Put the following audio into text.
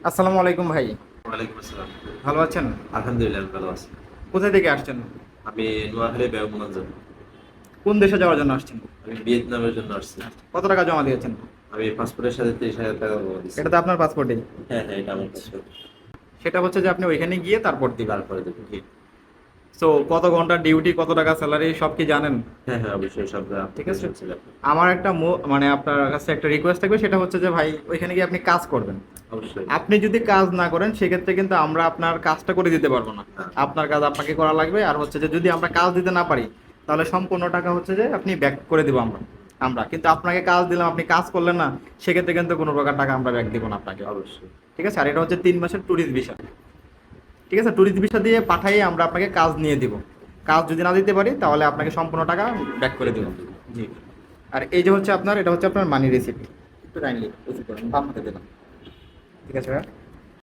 আসসালামু আলাইকুম ভাই। ওয়ালাইকুম আসসালাম। ভালো আছেন? আলহামদুলিল্লাহ ভালো আছি। কোথা থেকে আসছেন? আমি নোয়াখালী ব্যায়ামগঞ্জ। কোন দেশে যাওয়ার জন্য আসছেন? আমি ভিয়েতনামের জন্য আসছি। কত টাকা জমা দিয়েছেন? আমি পাসপোর্টের সাথে ৩০,০০০ টাকা জমা দিচ্ছি। এটা তো আপনার পাসপোর্টেই। হ্যাঁ, হ্যাঁ, এটা আমার পাসপোর্ট। সেটা হচ্ছে যে আপনি ওইখানে গিয়ে তারপর দিবেন। তারপরে দেবো। জি। সো কত ঘন্টা ডিউটি, কত টাকা স্যালারি সব কি জানেন? হ্যাঁ, হ্যাঁ, অবশ্যই সব ঠিক আপনাদের আছে। শুনছিলাম। আমার একটা মানে আপনার কাছে একটা রিকোয়েস্ট থাকবে, সেটা হচ্ছে যে ভাই ওইখানে গিয়ে আপনি কাজ করবেন। অবশ্যই। আপনি যদি কাজ না করেন সেক্ষেত্রে কিন্তু আমরা আপনার কাজটা করে দিতে পারবো না। হ্যাঁ, আপনার কাজ আপনাকে করা লাগবে। আর হচ্ছে যে যদি আমরা কাজ দিতে না পারি তাহলে সম্পূর্ণ টাকা হচ্ছে যে আপনি ব্যাক করে দিব আমরা। কিন্তু আপনাকে কাজ দিলাম, আপনি কাজ করলেন না, সেক্ষেত্রে কিন্তু কোনো প্রকার টাকা আমরা ব্যাক দিব না আপনাকে। অবশ্যই। ঠিক আছে। আর এটা হচ্ছে 3 মাসের ট্যুরিস্ট ভিসা। ঠিক আছে, ট্যুরিস্ট ভিসা দিয়ে পাঠাই আমরা আপনাকে কাজ নিয়ে দিব। কাজ যদি না দিতে পারি তাহলে আপনাকে সম্পূর্ণ টাকা ব্যাক করে দিব। জি। আর এই যে হচ্ছে আপনার, এটা হচ্ছে আপনার মানি রিসিপ্ট। একটু কাইন্ডলি রিসিভ করেন, বাম হাতে দিলাম। ঠিক আছে ভাইয়া।